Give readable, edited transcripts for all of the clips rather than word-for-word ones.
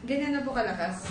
Ganyan na po kalakas.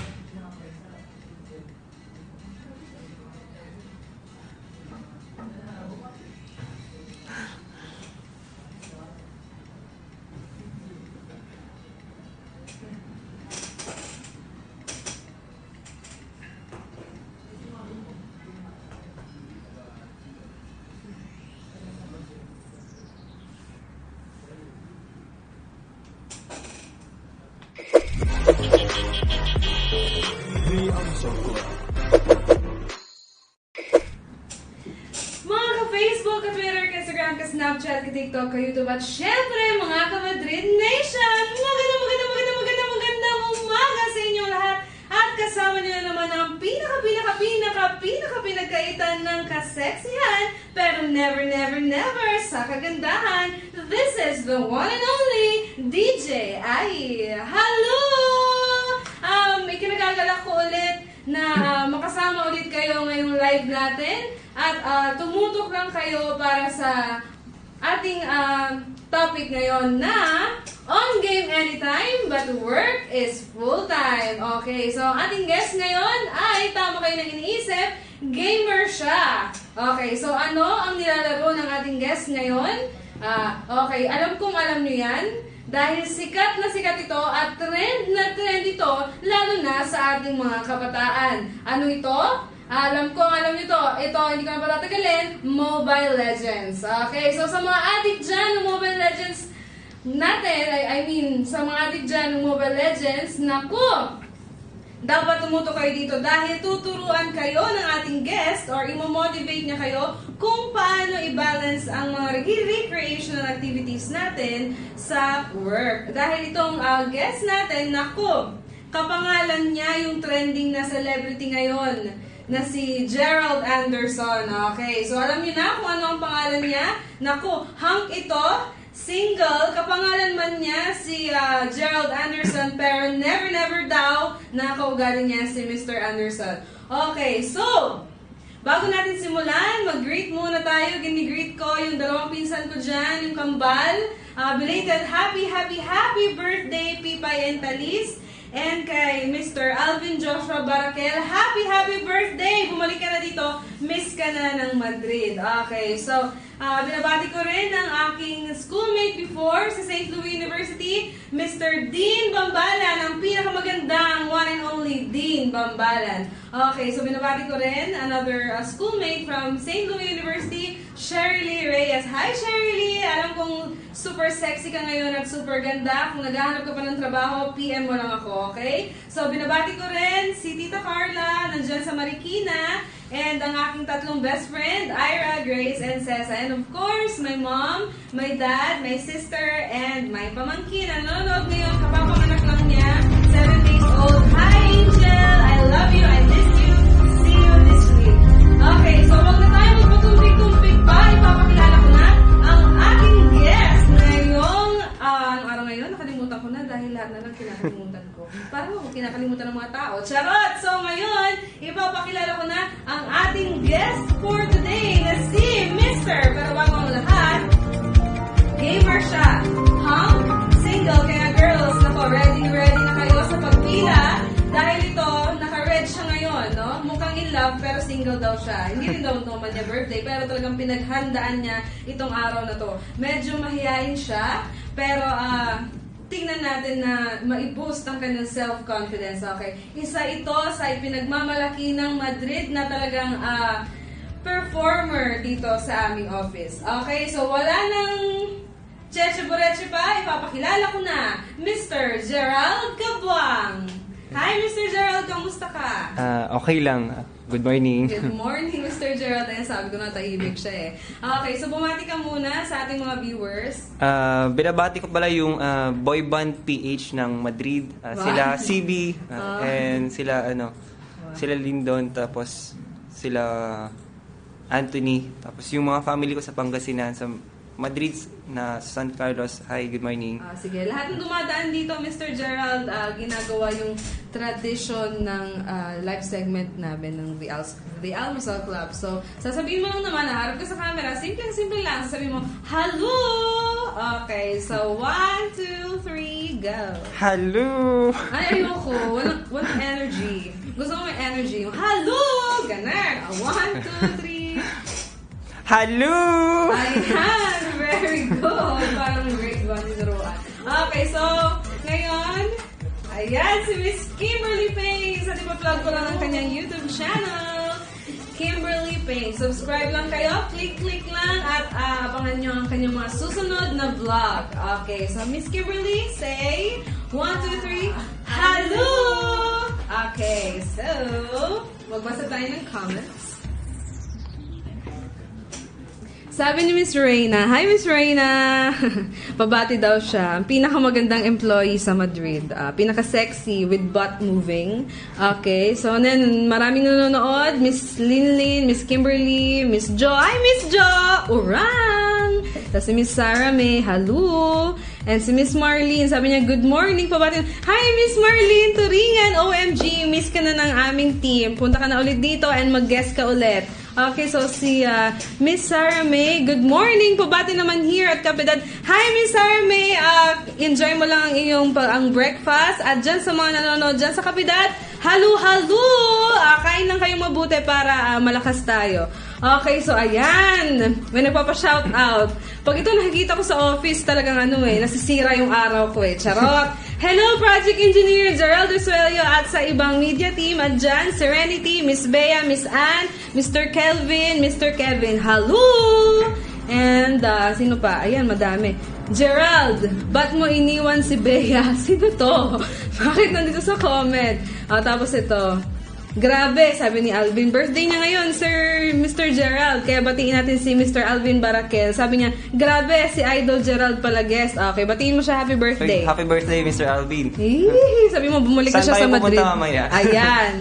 Mga ka-Facebook, ka-Twitter, ka-Instagram, ka-Snapchat, ka-TikTok, ka-YouTube, at syempre mga ka-Madrid Nation! Magandang umaga sa inyong lahat! At kasama niyo na naman ang pinagkaitan ng kaseksihan, pero never sa kagandahan. This is the one and only DJ Ai. Hello! Ikinagagalak ko ulit na makasama ulit kayo ngayong live natin at tumutok lang kayo para sa ating topic ngayon na on game anytime but work is full time. Okay, so ang ating guest ngayon ay tama kayo nang iniisip, gamer siya. Okay, so ano ang nilalaro ng ating guest ngayon? Okay, alam nyo yan. Dahil sikat na sikat ito at trend na trend ito, lalo na sa ating mga kabataan. Ano ito? Alam nyo ito. Ito, hindi ko na patatagalin, Mobile Legends. Okay, so sa mga addict dyan ng Mobile Legends natin, sa mga addict dyan ng Mobile Legends, naku! Dapat tumuto kayo dito dahil tuturuan kayo ng ating guest or imo-motivate niya kayo kung paano i-balance ang mga recreational activities natin sa work. Dahil itong guest natin, naku, kapangalan niya yung trending na celebrity ngayon na si Gerald Anderson. Okay, so alam niyo na kung ano ang pangalan niya? Naku, hunk ito. Single, kapangalan man niya si Gerald Anderson, pero never daw na kaugali niya si Mr. Anderson. Okay, so, bago natin simulan, mag-greet muna tayo. Gini-greet ko yung dalawang pinsan ko dyan, yung kambal. Belated happy birthday, Pipay and Talis. And kay Mr. Alvin Joshua Barakel, happy birthday! Bumalik ka na dito, miss ka na ng Madrid. Okay, so, binabati ko rin ang aking schoolmate before sa St. Louis University, Mr. Dean Bambalan, ang pinakamagandang one and only Dean Bambalan. Okay, so binabati ko rin another schoolmate from St. Louis University, Sherylee Reyes. Hi Sherylee! Alam kong super sexy ka ngayon at super ganda. Kung naghahanap ka pa ng trabaho, PM mo lang ako, okay? So binabati ko rin si Tita Carla, nandyan sa Marikina, and ang aking tatlong best friend, Ira, Grace, and Cesa. And of course, my mom, my dad, my sister, and my pamangkin. Nanonood ngayon, kapapanganak lang niya, 7 days old. Hi Angel! I love you, I miss you. See you this week. Okay, so wag na tayo magpatumpik-tumpik pa. Ipapakilala ko na ang ating guest ngayong, anong araw ngayon? Nakalimutan ko na dahil lahat na lang kinakalimutan ko. Parang ako kinakalimutan ng mga tao. Charot! So ngayon, ipapakilala ko na ang ating guest for today na si Mr. Pero bago ang lahat, gamer siya. Single. Kaya girls, ready na kayo sa pagpila. Dahil ito, naka-red siya ngayon, no? Mukhang in love, pero single daw siya. Hindi rin daw naman niya birthday, pero talagang pinaghandaan niya itong araw na to. Medyo mahihain siya, pero tingnan natin na ma-boost ang kanyang self-confidence. Okay? Isa ito sa ipinagmamalaki ng Madrid na talagang performer dito sa aming office. Okay? So, wala nang cheche-boreche pa. Ipapakilala ko na, Mr. Gerald Cabuang. Hi, Mr. Gerald. Kamusta ka? Okay lang. Good morning. Good morning, Mr. Gerald. Ayan, sabi ko na tahimik siya eh. Okay, so bumati ka muna sa ating mga viewers. Binabati ko pala yung boy band PH ng Madrid. Sila CB and sila sila Lindon, tapos sila Anthony, tapos yung mga family ko sa Pangasinan, sa Madrid na San Carlos. Hi, good morning. Sige, lahat ng dumadaan dito, Mr. Gerald, ginagawa yung tradition ng live segment namin ng The Almusal Club. So, sasabihin mo lang naman, harap ka sa camera, simple lang, sasabihin mo, hello! Okay, so 1, 2, 3, go. Hello! Ay, ayoko. Walang energy. Gusto ko may energy. Yung hello! Ganun. 1, 2, 3. Hello! Ayan! Very good. Parang grade 1 tinuruan. Okay, so, ngayon, ayan, si Miss Kimberly Payne. Sa plug ko lang ang kanyang YouTube channel. Kimberly Payne. Subscribe lang kayo. Click lang at abangan nyo ang kanyang mga susunod na vlog. Okay, so Miss Kimberly, say 1, 2, 3, hello! Okay, so, magbasa tayo ng comments. Sabi ni Miss Reyna, hi Miss Reyna! Pabati daw siya. Ang pinakamagandang employee sa Madrid. Pinaka-sexy with butt moving. Okay, so then maraming nanonood. Miss Linlin, Miss Kimberly, Miss Jo. Hi Miss Jo! Urang! Tapos si Miss Sarah May, hello! And si Miss Marlene, sabi niya, good morning, pabati. Hi Miss Marlene Turingan! OMG, miss ka na ng aming team. Punta ka na ulit dito and mag-guest ka ulit. Okay, so si Miss Sarah May, good morning. Pabati naman here at Kapedad. Hi, Miss Sarah May. Enjoy mo lang ang iyong ang breakfast. At dyan sa mga nanonood dyan sa Kapedad, halo! Kain lang kayong mabuti para malakas tayo. Okay, so ayan. May nagpapa-shout out. Pag ito nakikita ko sa office, talagang nasisira yung araw ko eh. Charot. Hello, Project Engineer Gerald Usuelio at sa ibang media team. At dyan, Serenity, Miss Bea, Miss Ann, Mr. Kelvin, Mr. Kevin. Hello! And sino pa? Ayan, madami. Gerald, ba't mo iniwan si Bea? Sino to? Bakit nandito sa comment? Tapos ito. Grabe, sabi ni Alvin. Birthday niya ngayon, Sir Mr. Gerald. Kaya batiin natin si Mr. Alvin Barakel. Sabi niya, grabe, si Idol Gerald pala guest. Okay, batiin mo siya, happy birthday. Happy birthday, Mr. Alvin. Sabi mo, bumalik na siya sa Madrid. Saan tayo pupunta mamaya? Ayan.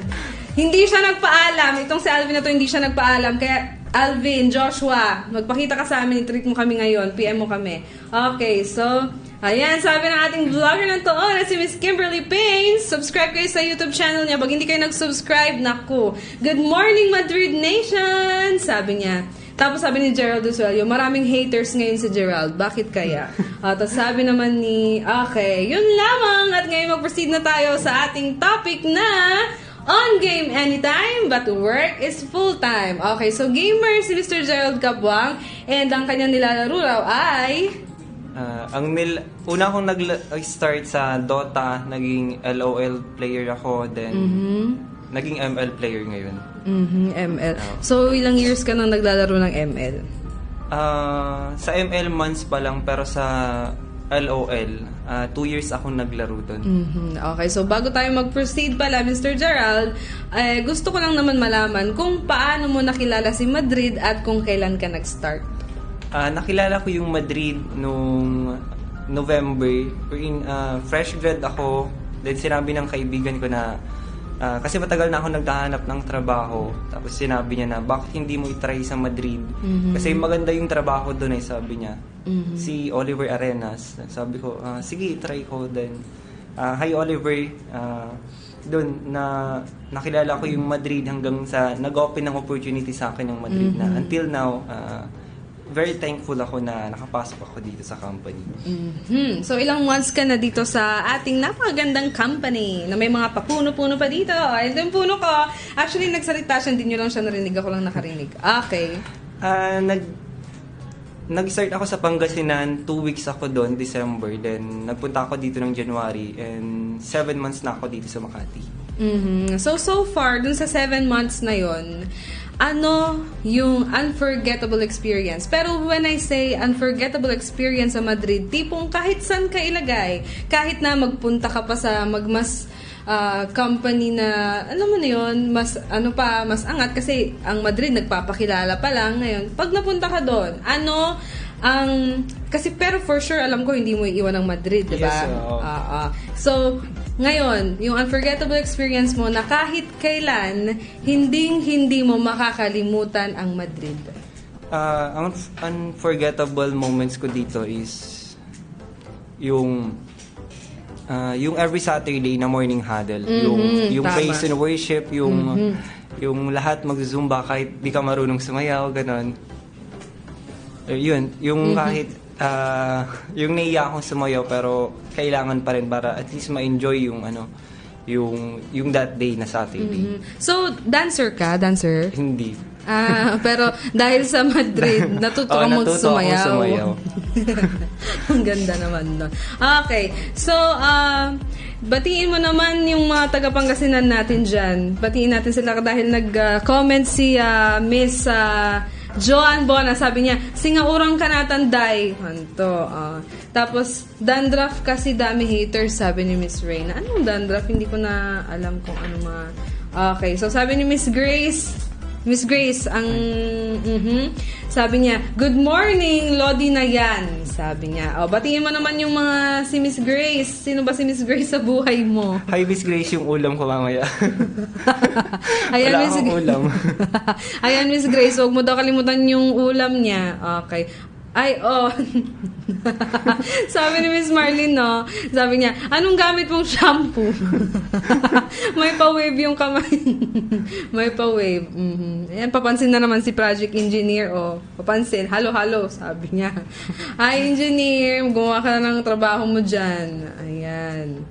Hindi siya nagpaalam. Itong si Alvin na to, hindi siya nagpaalam. Kaya, Alvin, Joshua, magpakita ka sa amin. I-treat mo kami ngayon. PM mo kami. Okay, so, ayan, sabi ng ating vlogger ng toon na si Miss Kimberly Payne. Subscribe kayo sa YouTube channel niya. Pag hindi kayo nag-subscribe, naku. Good morning, Madrid Nation! Sabi niya. Tapos sabi ni Gerald Usuelio, maraming haters ngayon si Gerald. Bakit kaya? Tapos sabi naman ni, okay, yun lamang. At ngayon mag-proceed na tayo sa ating topic na on game anytime, but work is full-time. Okay, so gamer si Mr. Gerald Cabuang and ang kanyang nilalaro raw ay... una akong nag-start sa Dota, naging LOL player ako, then naging ML player ngayon. ML. So, ilang years ka nang naglalaro ng ML? Sa ML months pa lang, pero sa LOL, 2 years akong naglaro doon. Okay, so bago tayo mag-proceed pala, Mr. Gerald, gusto ko lang naman malaman kung paano mo nakilala si Madrid at kung kailan ka nag-start. Nakilala ko yung Madrid nung November. Fresh grad ako. Then sinabi ng kaibigan ko na kasi matagal na ako naghahanap ng trabaho. Tapos sinabi niya na bakit hindi mo i-try sa Madrid? Kasi maganda yung trabaho doon sabi niya. Si Oliver Arenas. Sabi ko, sige, try ko. Then, hi Oliver. Doon nakilala ko yung Madrid hanggang sa nag-open ng opportunity sa akin ng Madrid na until now, very thankful ako na nakapasok ako dito sa company. So, ilang months ka na dito sa ating napakagandang company na may mga papuno-puno pa dito. Ito yung puno ko. Actually, nagsalita siya, hindi nyo lang siya narinig. Ako lang nakarinig. Okay. Nag-start ako sa Pangasinan, 2 weeks ako doon, December. Then, nagpunta ako dito ng January and 7 months na ako dito sa Makati. So far, dun sa 7 months na yon, ano yung unforgettable experience? Pero when I say unforgettable experience sa Madrid, tipong kahit saan ka ilagay, kahit na magpunta ka pa sa company na, alam mo na yun, mas angat kasi ang Madrid nagpapakilala pa lang ngayon. Pag napunta ka doon, kasi pero for sure, alam ko hindi mo iiwan ng Madrid, di ba? Yes, so, ngayon, yung unforgettable experience mo na kahit kailan, hindi mo makakalimutan ang Madrid. Ang unforgettable moments ko dito is yung every Saturday na morning huddle, yung tama. praise and worship, yung lahat mag-zumba kahit di ka marunong sumayaw, ganon. Yun, yung kahit yung naiya akong sumayaw pero kailangan pa rin para at least ma-enjoy yung yung that day na Saturday. So, dancer ka? Dancer? Hindi. Pero dahil sa Madrid, natuto ka natuto akong sumayaw. Ang ganda naman nun. Okay. So, batiin mo naman yung mga taga-Pangasinan natin dyan. Batiin natin sila dahil nag-comment si Miss Joan Bona. Sabi niya, singaurang ka natanday. Anto. Tapos, dandruff kasi dami haters, sabi ni Miss Reyna. Anong dandruff? Hindi ko na alam kung ano mga... Okay. So, sabi ni Miss Grace, sabi niya, good morning, Lodi na yan. Sabi niya, batiin mo naman yung mga si Miss Grace. Sino ba si Miss Grace sa buhay mo? Hi, Miss Grace, yung ulam ko mamaya. Ayan, Wala akong ulam. Ayan, Miss Grace, huwag mo daw kalimutan yung ulam niya. Okay. Sabi ni Miss Marlene, no? Sabi niya, anong gamit mong shampoo? May pa-wave yung kamay. May pa-wave. Ayan, papansin na naman si project engineer, papansin, halo, sabi niya. Hi, engineer, gumawa ka na ng trabaho mo dyan. Ayan.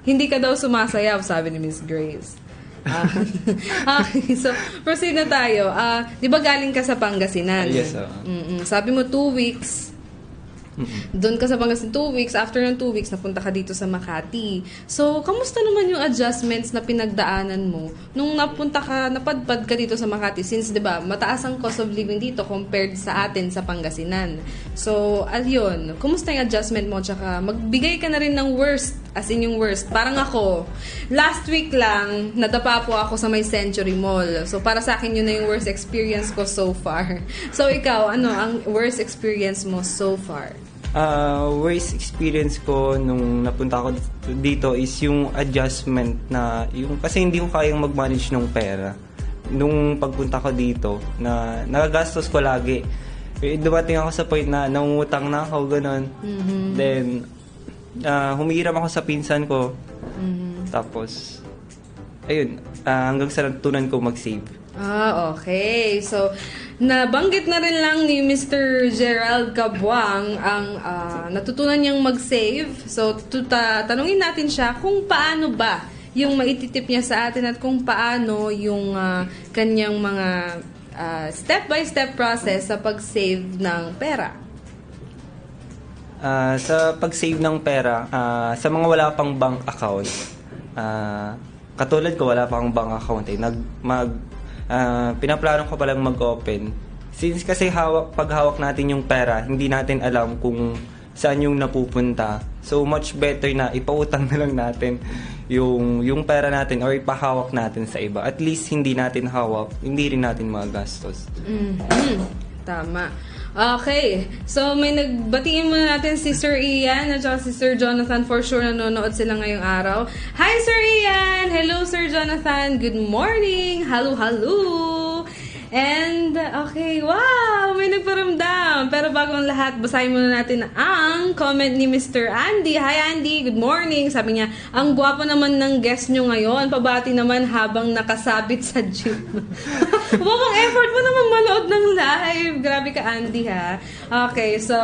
Hindi ka daw sumasayaw, sabi ni Miss Grace. Okay, so proceed na tayo. Di ba galing ka sa Pangasinan? Yes, Sabi mo 2 weeks. Doon ka sa Pangasinan 2 weeks. After ng 2 weeks, napunta ka dito sa Makati. So, kamusta naman yung adjustments na pinagdaanan mo nung napadpad ka dito sa Makati? Since, di ba, mataas ang cost of living dito compared sa atin sa Pangasinan. So, ayun, kumusta yung adjustment mo? Tsaka, magbigay ka na rin ng worst, as in yung worst. Parang ako, last week lang, nadapa po ako sa may Century Mall. So, para sa akin, yun na yung worst experience ko so far. So, ikaw, ano ang worst experience mo so far? Worst experience ko nung napunta ako dito is yung adjustment na kasi hindi ko kayang mag-manage ng pera. Nung pagpunta ko dito na nagagastos ko lagi. Dumating ako sa point na nangungutang na ako ganun. Then humihiram ako sa pinsan ko. Tapos ayun, hanggang sa natutunan ko mag-save. Okay. So, nabanggit na rin lang ni Mr. Gerald Cabuang ang natutunan niyang mag-save. So, tanungin natin siya kung paano ba yung maititip niya sa atin at kung paano yung kanyang mga step-by-step process sa pag-save ng pera. Sa pag-save ng pera, sa mga wala pang bank account, katulad ko, wala pang bank account pinaplano ko palang mag-open. Since kasi pag hawak natin yung pera, hindi natin alam kung saan yung napupunta. So much better na ipautang na lang natin yung pera natin or ipahawak natin sa iba. At least hindi natin hawak, hindi rin natin magastos. Tama. Okay. So, may nagbatiin muna natin si Sir Ian at si Sir Jonathan. For sure, nanonood sila ngayong araw. Hi, Sir Ian! Hello, Sir Jonathan! Good morning! Hello! And, okay, wow! May nagparamdam. Pero bago ang lahat, basahin muna natin ang comment ni Mr. Andy. Hi, Andy! Good morning! Sabi niya, ang gwapo naman ng guest nyo ngayon. Pabati naman habang nakasabit sa jeep. Mukhang effort mo naman manood ng live. Grabe ka, Andy, ha? Okay, so...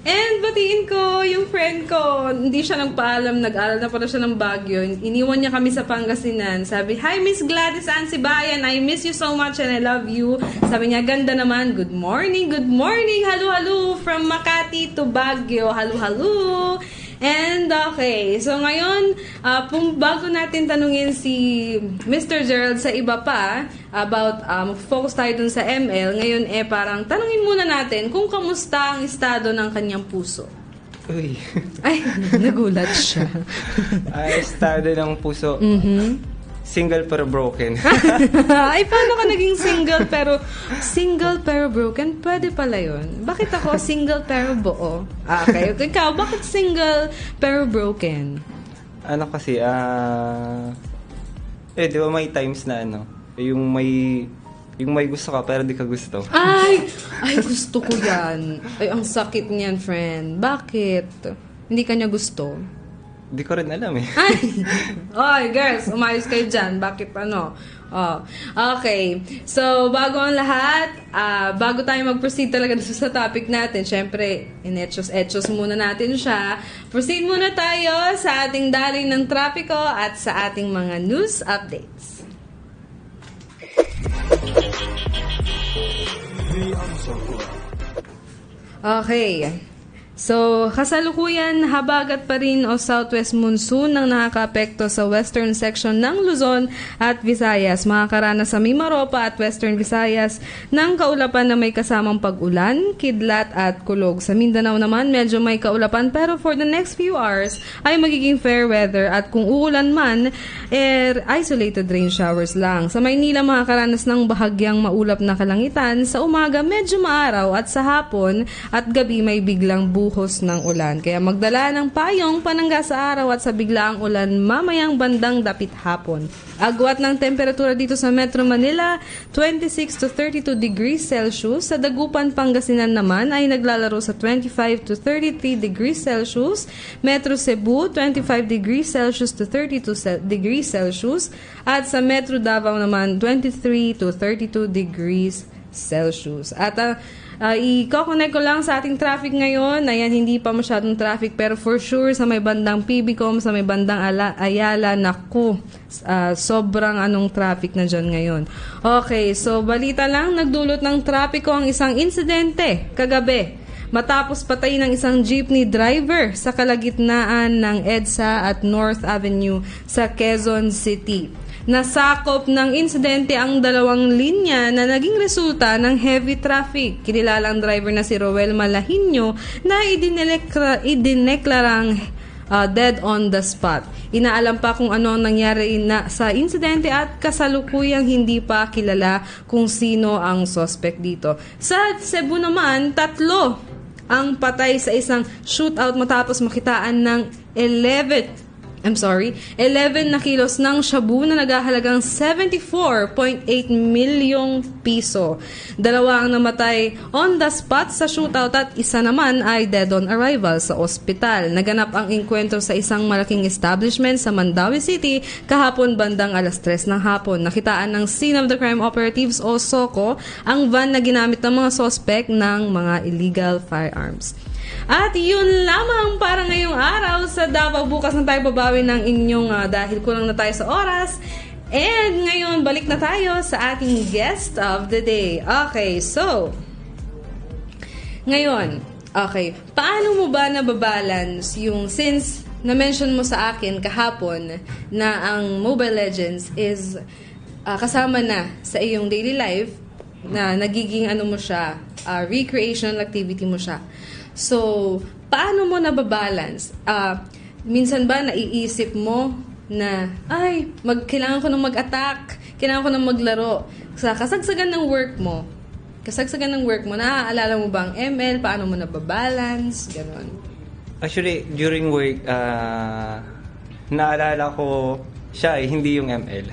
And batiin ko yung friend ko, hindi siya nagpaalam, nag-aral na pala siya ng Baguio. Iniwan niya kami sa Pangasinan. Sabi, hi Miss Gladys Ansibayan, I miss you so much and I love you. Sabi niya, ganda naman, good morning, halo from Makati to Baguio, halo. And okay, so ngayon, bago natin tanungin si Mr. Gerald sa iba pa about focus tayo dun sa ML, ngayon parang tanungin muna natin kung kamusta ang estado ng kanyang puso. Uy. Ay, nagulat siya. Estado ng puso. Single pero broken. Ay, paano ka naging single pero broken? Pwede pala yun. Bakit ako single pero buo? Okay. Ikaw, bakit single pero broken? Ano kasi, di ba may times na yung may gusto ka pero di ka gusto. Ay, gusto ko yan. Ay, ang sakit niyan, friend. Bakit? Hindi ka niya gusto? Di ko rin alam eh. Ay, girls, umayos kayo dyan. Bakit Oh, okay. So, bago ang lahat, bago tayo mag-proceed talaga sa topic natin, syempre, in-etchos muna natin siya. Proceed muna tayo sa ating daring ng trapiko at sa ating mga news updates. Okay. So, kasalukuyan, habagat pa rin o southwest monsoon ang nakakaapekto sa western section ng Luzon at Visayas. Makakaranas sa Mimaropa at western Visayas ng kaulapan na may kasamang pag-ulan, kidlat at kulog. Sa Mindanao naman, medyo may kaulapan pero for the next few hours ay magiging fair weather at kung uulan man, isolated rain showers lang. Sa Maynila, makakaranas ng bahagyang maulap na kalangitan. Sa umaga, medyo maaraw at sa hapon at gabi may biglang buhos ng ulan. Kaya magdala ng payong panangga sa araw at sa biglaang ulan mamayang bandang dapit hapon. Agwat ng temperatura dito sa Metro Manila, 26 to 32 degrees Celsius. Sa Dagupan, Pangasinan naman ay naglalaro sa 25 to 33 degrees Celsius. Metro Cebu, 25 degrees Celsius to 32 degrees Celsius. At sa Metro Davao naman, 23 to 32 degrees Celsius. At i-connect ko lang sa ating traffic ngayon. Ayan, hindi pa masyadong traffic pero for sure sa may bandang PBCom, sa may bandang Ayala, naku, sobrang traffic na dyan ngayon. Okay, so balita lang, nagdulot ng trapiko ang isang insidente kagabi matapos patay ng isang jeepney driver sa kalagitnaan ng EDSA at North Avenue sa Quezon City. Nasakop ng insidente ang dalawang linya na naging resulta ng heavy traffic. Kinilalang driver na si Roel Malahinyo na idineklarang dead on the spot. Inaalam pa kung ano ang nangyari sa insidente at kasalukuyang hindi pa kilala kung sino ang suspect dito. Sa Cebu naman, 3 ang patay sa isang shootout matapos makitaan ng 11 na kilos ng shabu na nagahalagang 74.8 milyong piso. 2 ang namatay on the spot sa shootout at isa naman ay dead on arrival sa ospital. Naganap ang engkwentro sa isang malaking establishment sa Mandawi City kahapon bandang 3:00 ng hapon. Nakitaan ng Scene of the Crime Operatives o SOCO ang van na ginamit ng mga suspect ng mga illegal firearms. At yun lamang para ngayong araw sa Davao. Bukas na tayo babawi ng inyong dahil kulang na tayo sa oras. And ngayon, balik na tayo sa ating guest of the day. Okay, so, ngayon, paano mo ba nababalance yung, since na-mention mo sa akin kahapon na ang Mobile Legends is kasama na sa iyong daily life, na nagiging mo siya, recreational activity mo siya. So, paano mo nababalance? Minsan ba naiisip mo na, kailangan ko nang mag-attack, kailangan ko nang maglaro. Sa kasagsagan ng work mo, naaalala mo ba ang ML? Paano mo nababalance? Ganon. Actually, during work, naalala ko siya hindi yung ML.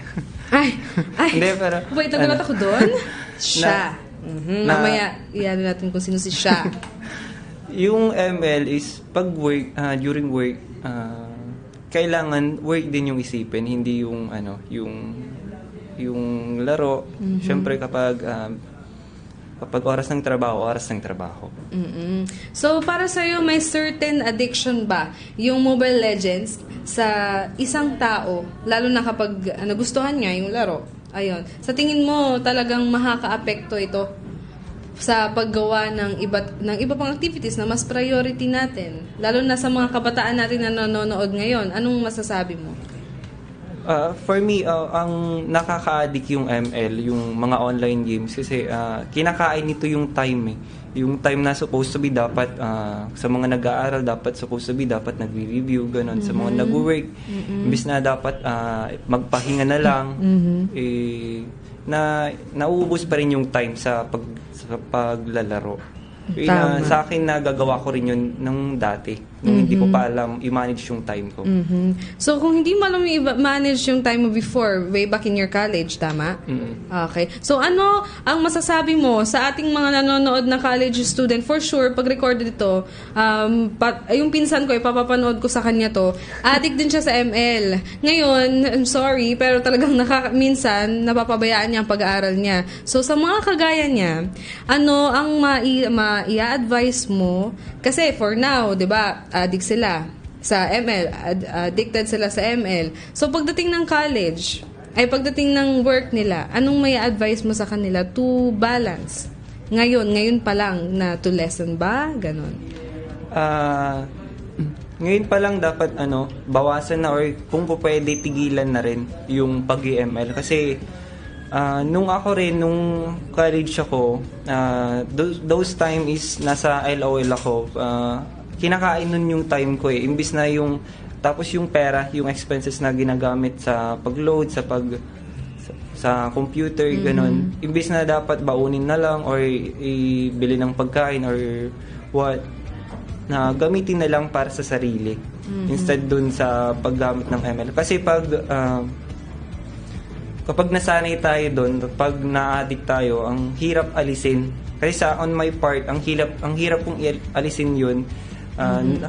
Hindi, pero... Wait, nagulat ako doon? Siya. Mamaya, iyan natin kung sino si siya. Yung ML is pag work, during work, kailangan work din yung isipin, hindi yung yung laro. Syempre kapag oras ng trabaho. So para sa iyo may certain addiction ba yung Mobile Legends sa isang tao, lalo na kapag nagustuhan niya yung laro? Ayun. Sa tingin mo talagang makakaapekto ito sa paggawa ng iba pang activities na mas priority natin, lalo na sa mga kabataan natin na nanonood ngayon? Anong masasabi mo? For me, ang nakaka-addict yung ML, yung mga online games kasi kinakain nito yung time yung time na supposed to be dapat sa mga nag-aaral supposed to be dapat nagre-review ganon. Sa mga nag-work imbis na dapat magpahinga na lang na nauubos pa rin yung time sa paglalaro. Tama. Sa akin, nagagawa ko rin yun nung dati. Nung hindi ko pa alam i-manage yung time ko. So, kung hindi mo alam i-manage yung time mo before, way back in your college, tama? Okay. So, ano ang masasabi mo sa ating mga nanonood na college student? For sure, pag recorded ito, yung pinsan ko, ipapapanood ko sa kanya to, addict din siya sa ML. Ngayon, I'm sorry, pero talagang minsan, napapabayaan niya ang pag-aaral niya. So, sa mga kagaya niya, ano ang i-advise mo? Kasi for now, 'di ba, addict sila sa ML, addicted sila sa ML. So pagdating ng college, pagdating ng work nila, anong may advice mo sa kanila to balance? Ngayon pa lang na to lessen ba? Ganon. Ngayon pa lang dapat bawasan na, or kung pwede tigilan na rin yung pag-ML kasi nung college ako, those time is nasa LOL ako, kinakain nun yung time ko imbis na tapos yung pera, yung expenses na ginagamit sa pag-load, sa computer, ganon, imbis na dapat baunin na lang or ibili ng pagkain or what, na gamitin na lang para sa sarili instead dun sa paggamit ng ML. Kasi kapag nasanay tayo doon, pag na-addict tayo, ang hirap alisin. Kasi on my part, ang hirap kong alisin yun.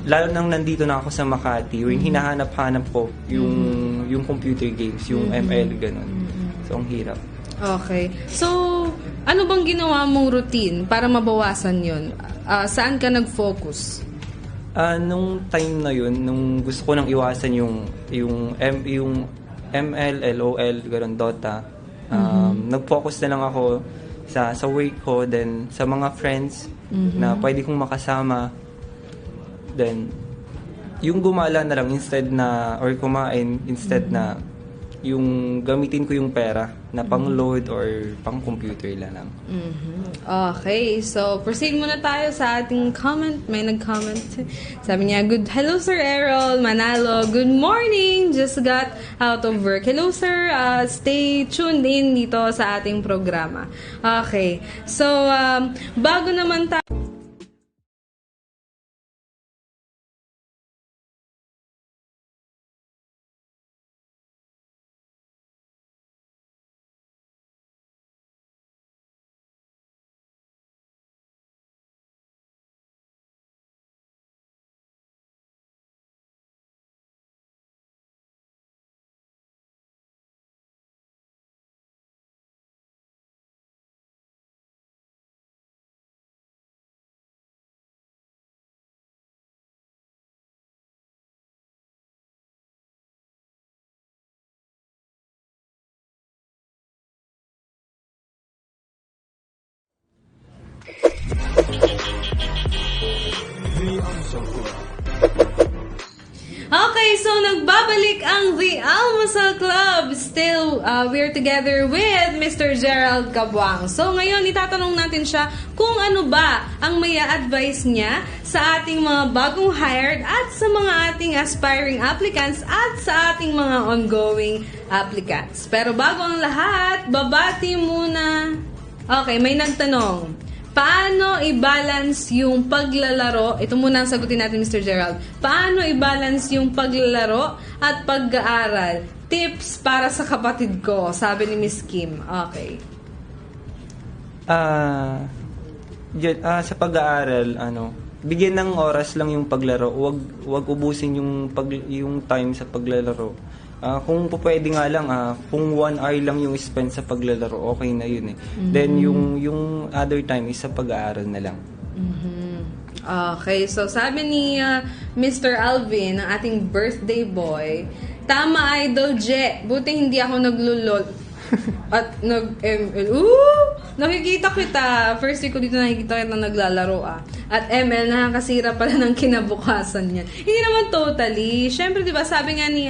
Lalo nang nandito na ako sa Makati, yung hinahanap-hanap ko yung computer games, yung ML, ganun. So, ang hirap. Okay. So, ano bang ginawa mong routine para mabawasan yun? Saan ka nag-focus? Nung time na yun, nung gusto ko nang iwasan yung ML, LOL, gano'n, Dota. Nag-focus na lang ako sa work ko, then sa mga friends na pwede kong makasama. Then, yung gumala na lang or kumain instead na yung gamitin ko yung pera na pang-load or pang-computer lang. Okay, so proceed muna tayo sa ating comment. May nag-comment. Sabi niya, hello Sir Errol Manalo, good morning, just got out of work. Hello sir, stay tuned in dito sa ating programa. Okay, so bago naman tayo Okay, so nagbabalik ang The Almusal Club. Still, we're together with Mr. Gerald Cabuang. So ngayon, itatanong natin siya kung ano ba ang may advice niya sa ating mga bagong hired at sa mga ating aspiring applicants at sa ating mga ongoing applicants. Pero bago ang lahat, babati muna. Okay, may nagtanong. Paano i-balance yung paglalaro? Ito muna ang sagutin natin, Mr. Gerald. Paano i-balance yung paglalaro at pag-aaral? Tips para sa kapatid ko, sabi ni Miss Kim. Okay. Sa pag-aaral, bigyan ng oras lang yung paglaro. Wag ubusin yung time sa paglalaro. Kung pwede nga lang, kung 1 hour lang yung spend sa paglalaro, okay na yun . Then yung other time is sa pag-aaral na lang. Okay, so sabi ni Mr. Alvin, ang ating birthday boy, tama Idol Je, buti hindi ako naglulol at nag-ML. Nakikita kita. First week ko dito nakikita kita naglalaro At ML, nakakasira pala ng kinabukasan niya. Hindi naman totally. Siyempre, di ba, sabi nga ni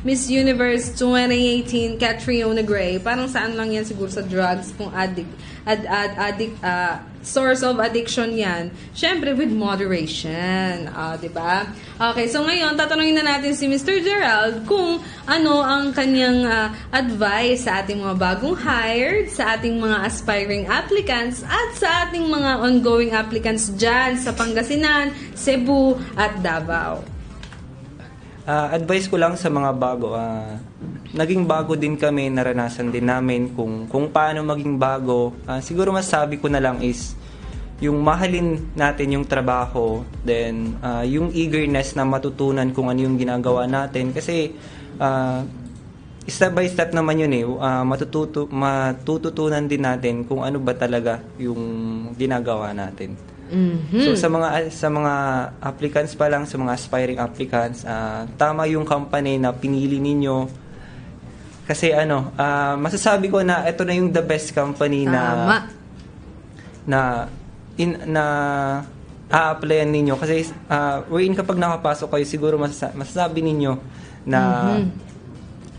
Miss Universe 2018, Catriona Gray, parang saan lang yan siguro sa drugs, kung source of addiction yan. Siyempre, with moderation. Di ba? Okay, so ngayon, tatanungin na natin si Mr. Gerald kung ano ang kanyang advice sa ating mga bagong hired, sa ating mga aspiring applicants, at sa ating mga ongoing applicants dyan sa Pangasinan, Cebu, at Davao? Advice ko lang sa mga bago, naging bago din kami, naranasan din namin kung paano maging bago. Siguro masabi ko na lang is, yung mahalin natin yung trabaho, then yung eagerness na matutunan kung ano yung ginagawa natin. Kasi step by step naman yun matututunan din natin kung ano ba talaga yung ginagawa natin. Mm-hmm. So sa mga applicants pa lang, sa mga aspiring applicants, tama yung company na pinili ninyo. Kasi masasabi ko na ito na yung the best company na a-applyan ninyo. Kasi wherein kapag nakapasok kayo, siguro masasabi ninyo na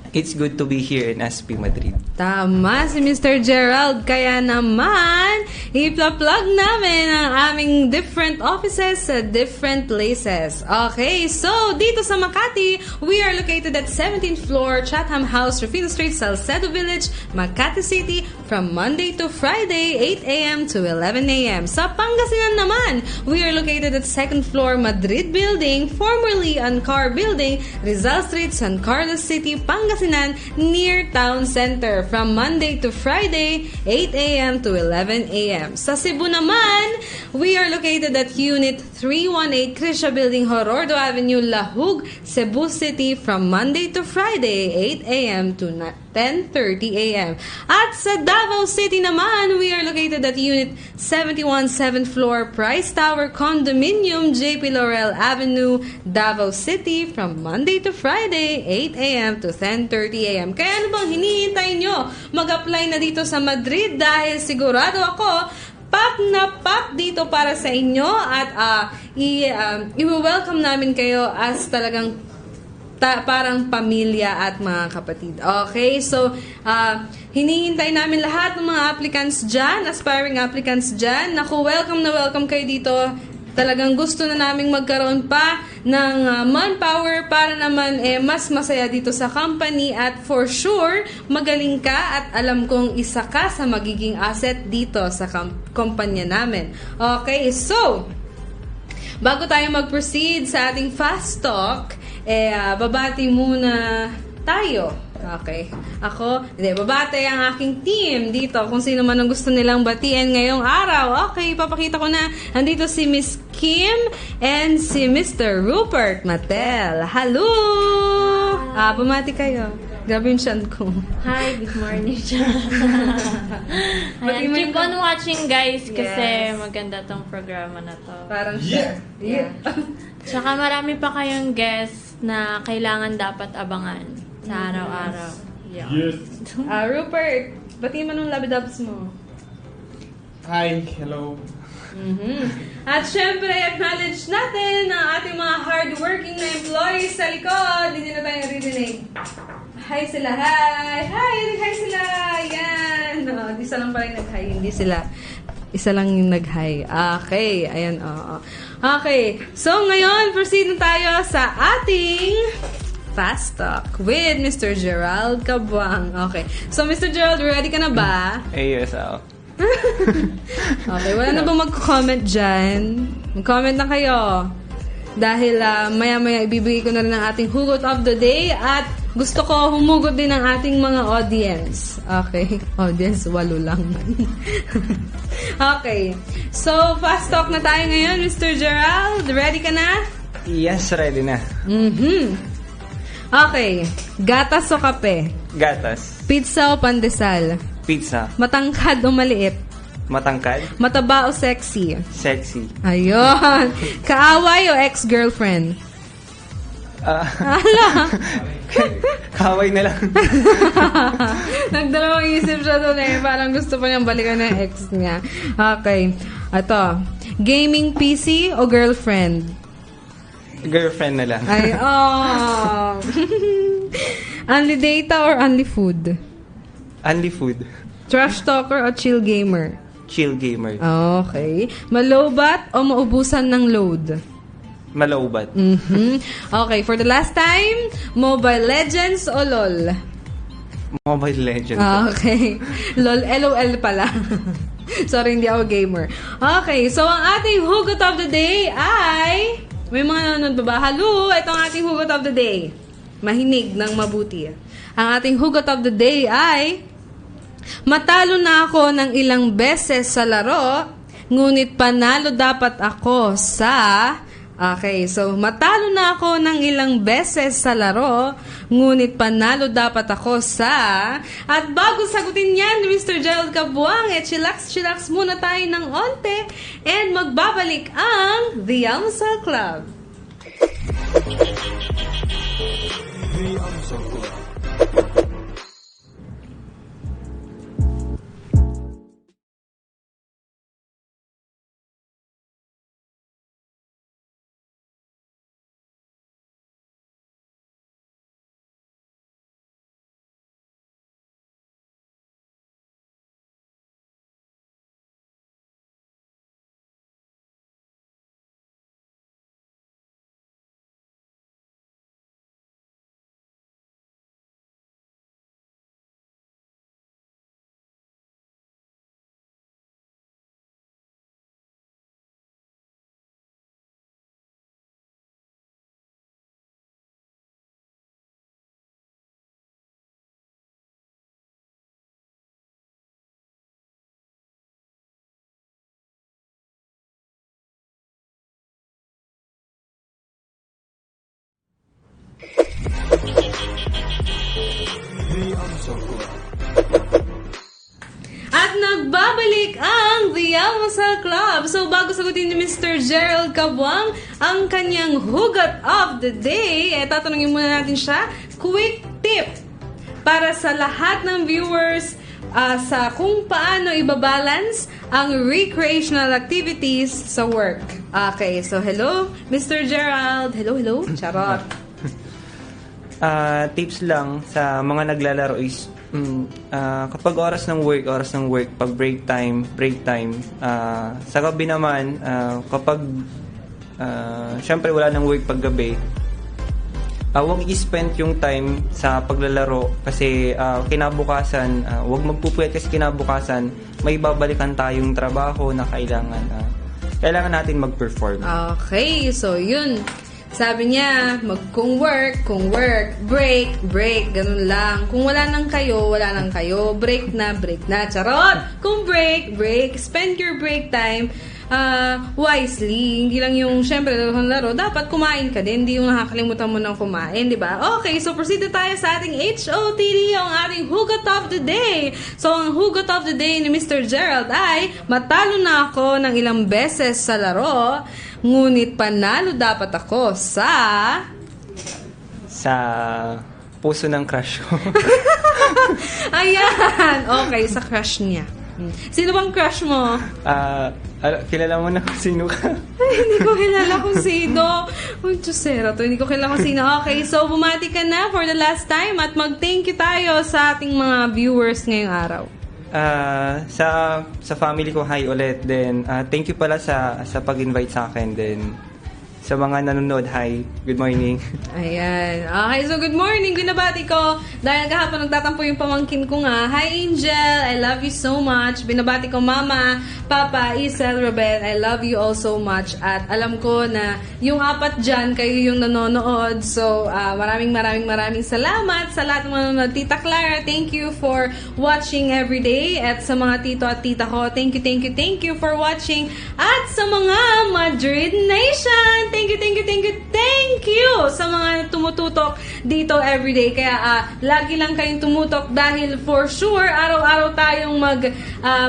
it's good to be here in SP Madrid. Tama si Mr. Gerald. Kaya naman, ipla-plug namin ang aming different offices sa different places. Okay, so dito sa Makati, we are located at 17th floor, Chatham House, Rufino Street, Salcedo Village, Makati City, from Monday to Friday, 8 a.m. to 11 a.m. Sa Pangasinan naman, we are located at 2nd floor, Madrid Building, formerly Ancar Building, Rizal Street, San Carlos City, Pangasinan, near Town Center, from Monday to Friday, 8 a.m. to 11 a.m. Sa Cebu naman, we are located at Unit 318 Krisha Building, Horordo Avenue, Lahug, Cebu City, from Monday to Friday, 8 a.m. to 10:30 a.m. At sa Davao City naman, we are located at Unit 71, 7th floor, Price Tower Condominium, JP Laurel Avenue, Davao City, from Monday to Friday, 8 a.m. to 10:30 a.m. Kaya ano bang hinihintay nyo? Mag-apply na dito sa Madrid dahil sigurado ako, pack na pack dito para sa inyo at i-welcome namin kayo as talagang parang pamilya at mga kapatid. Okay, so hinihintay namin lahat ng mga applicants dyan, aspiring applicants dyan. Naku, welcome na welcome kayo dito. Talagang gusto na naming magkaroon pa ng manpower para naman mas masaya dito sa company at for sure, magaling ka at alam kong isa ka sa magiging asset dito sa kumpanya namin. Okay, so bago tayo mag-proceed sa ating fast talk, babati muna tayo. Okay. Babati ang aking team dito kung sino man ang gusto nilang batiin ngayong araw. Okay, papakita ko na. Nandito si Miss Kim and si Mr. Rupert Matel. Hello! Bumati kayo. Grabe yung siyand ko. Hi, good morning. Ayan, keep on watching guys kasi maganda tong programa na to. Parang siya. Yeah. Tsaka marami pa kayong guests na kailangan dapat abangan sa araw-araw. Yeah. Yes. Rupert, batiin mo nung labidabs mo. Hi, hello. At syempre, acknowledge natin ang ating mga hardworking na employees sa likod. Hindi na tayo narinig. Hi sila, hi! Hi! Hi sila! Yan! Isa lang pala yung nag-hi, hindi sila. Isa lang yung nag-hi. Okay, ayan, Okay, so ngayon, proceed na tayo sa ating Fast Talk with Mr. Gerald Cabuang. Okay, so Mr. Gerald, ready ka na ba? Yes, Okay, wala na bang mag-comment dyan? Mag-comment na kayo. Dahil maya-maya ibibigay ko na rin ang ating hugot of the day at gusto ko humugot din ang ating mga audience. Okay, audience, 8 lang. Okay, so fast talk na tayo ngayon, Mr. Gerald. Ready ka na? Yes, ready na. Okay, gatas o kape? Gatas. Pizza o pandesal? Pizza. Matangkad o maliit? Matangkad. Mataba o sexy? Sexy. Ayun. Kaaway o ex-girlfriend? Kaway na lang. Nagdalawang isip siya doon Parang gusto pa niyang balikan ng ex niya. Okay. Ito. Gaming PC o girlfriend? Girlfriend na lang. Ay, Only data or only food? Only food. Trash talker o chill gamer? Chill gamer. Okay. Malobat o maubusan ng load? Malaubat. Okay, for the last time, Mobile Legends o LOL? Mobile Legends. Okay. LOL, LOL pala. Sorry, hindi ako gamer. Okay, so ang ating hugot of the day ay... May mga nanonood ba ba? Hello, ito ang ating hugot of the day. Mahinig ng mabuti. Ang ating hugot of the day ay... Matalo na ako ng ilang beses sa laro, ngunit panalo dapat ako sa... Okay, so matalo na ako ng ilang beses sa laro, ngunit panalo dapat ako sa... At bago sagutin yan ni Mr. Gerald Cabuang, chillax muna tayo ng onte and magbabalik ang The Almusal Club. At nagbabalik ang The Almusal Club. So, bago sagutin ni Mr. Gerald Cabuang ang kanyang hugot of the day, tatanungin muna natin siya, quick tip para sa lahat ng viewers sa kung paano ibabalance ang recreational activities sa work. Okay, so hello, Mr. Gerald. Hello. Charot. Tips lang sa mga naglalaro is kapag oras ng work, pag break time. Sa gabi naman, kapag syempre wala ng work pag gabi, huwag i-spend yung time sa paglalaro kasi kinabukasan, huwag magpupuyat kasi kinabukasan may babalikan tayong trabaho na kailangan natin mag-perform. Okay, so yun. Sabi niya, kung work, break, ganun lang. Kung wala nang kayo, break na. Charot! Kung break, spend your break time wisely. Hindi lang yung, syempre, laro, dapat kumain ka din. Hindi yung nakakalimutan mo ng kumain, di ba? Okay, so proceed na tayo sa ating HOTD, ang ating hugot of the day. So, ang hugot of the day ni Mr. Gerald ay, matalo na ako ng ilang beses sa laro, ngunit panalo dapat ako sa puso ng crush ko. Ayan! Okay, sa crush niya. Sino bang crush mo? Kilala mo na kung sino ka. Ay, hindi ko kilala kung sino. Oh, Diyosera to. Hindi ko kilala kung sino. Okay, so bumati ka na for the last time at mag-thank you tayo sa ating mga viewers ngayong araw. Sa family ko, hi ulit. Then, thank you pala sa pag-invite sa akin. Then, sa mga nanonood, hi. Good morning. Ayan. Okay, so good morning. Binabati ko. Dahil kahapon nagtatampo yung pamangkin ko nga. Hi, Angel. I love you so much. Binabati ko, Mama, Papa, Isel, Robel. I love you all so much. At alam ko na yung apat dyan, kayo yung nanonood. So, maraming salamat sa lahat ng mga nanonood. Tita Clara, thank you for watching every day. At sa mga tito at tita ko, thank you for watching. At sa mga Madrid Nation, thank you sa mga tumututok dito everyday. Kaya lagi lang kayong tumutok dahil for sure araw-araw tayong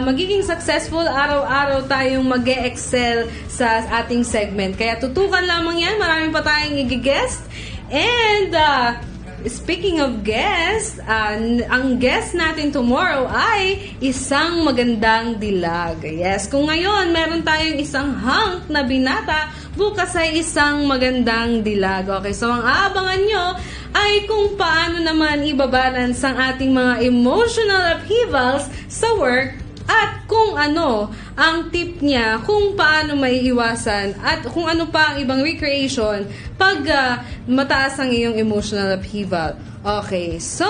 magiging successful, araw-araw tayong mag-excel sa ating segment. Kaya tutukan lamang yan, marami pa tayong i-guest. And speaking of guest, ang guest natin tomorrow ay isang magandang dilag. Yes, kung ngayon meron tayong isang hunk na binata, bukas ay isang magandang dilag. Okay, so ang aabangan nyo ay kung paano naman ibabalance ang ating mga emotional upheavals sa work at kung ano ang tip niya kung paano may iwasan at kung ano pa ang ibang recreation pag mataas ang iyong emotional upheaval. Okay, so,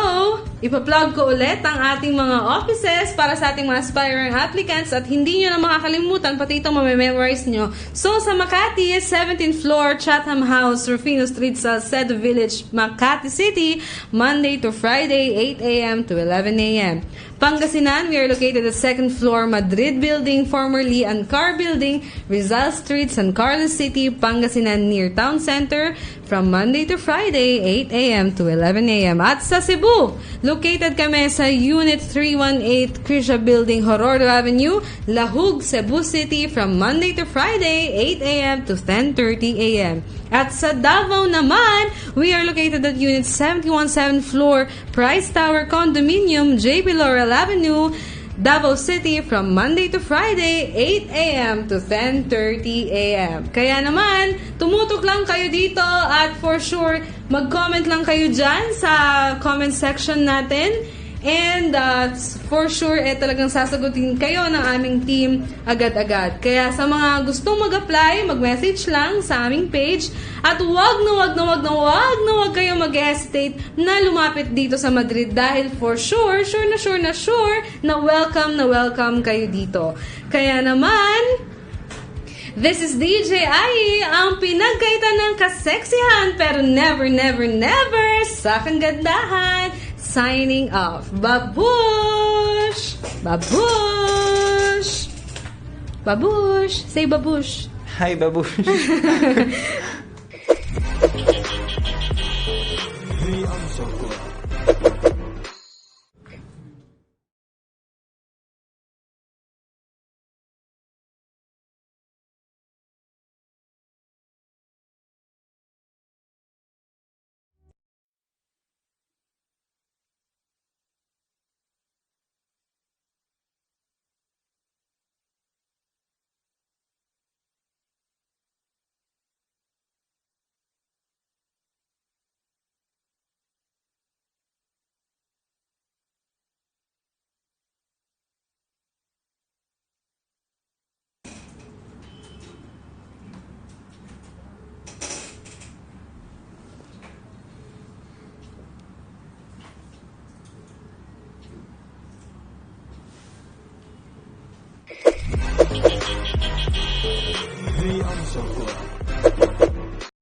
ipa-plug ko ulit ang ating mga offices para sa ating mga aspiring applicants at hindi nyo na makakalimutan, pati ito mamememorize nyo. So, sa Makati, 17th floor, Chatham House, Rufino Street, Salcedo Village, Makati City, Monday to Friday, 8 a.m. to 11 a.m. Pangasinan, we are located at 2nd floor, Madrid Building, formerly Ancar Building, Rizal Street, San Carlos City, Pangasinan, near Town Center, from Monday to Friday, 8 a.m. to 11 a.m. At sa Cebu, located kami sa Unit 318, Krisha Building, Horordo Avenue, Lahug, Cebu City, from Monday to Friday, 8 a.m. to 10:30 a.m. At sa Davao naman, we are located at Unit 71 7th floor, Price Tower Condominium, JP Laurel Avenue, Davao City, from Monday to Friday, 8 a.m. to 10:30 a.m. Kaya naman, tumutok lang kayo dito at for sure, mag-comment lang kayo dyan sa comment section natin. And for sure, talagang sasagutin kayo ng aming team agad-agad. Kaya sa mga gustong mag-apply, mag-message lang sa aming page. At wag na wag kayo mag-hesitate na lumapit dito sa Madrid dahil for sure na welcome kayo dito. Kaya naman, this is DJ Ai, ang pinagkaitan ng kaseksihan pero never sa kagandahan. Signing off. Babush! Babush! Babush! Say babush. Hi, babush. The Answer Club.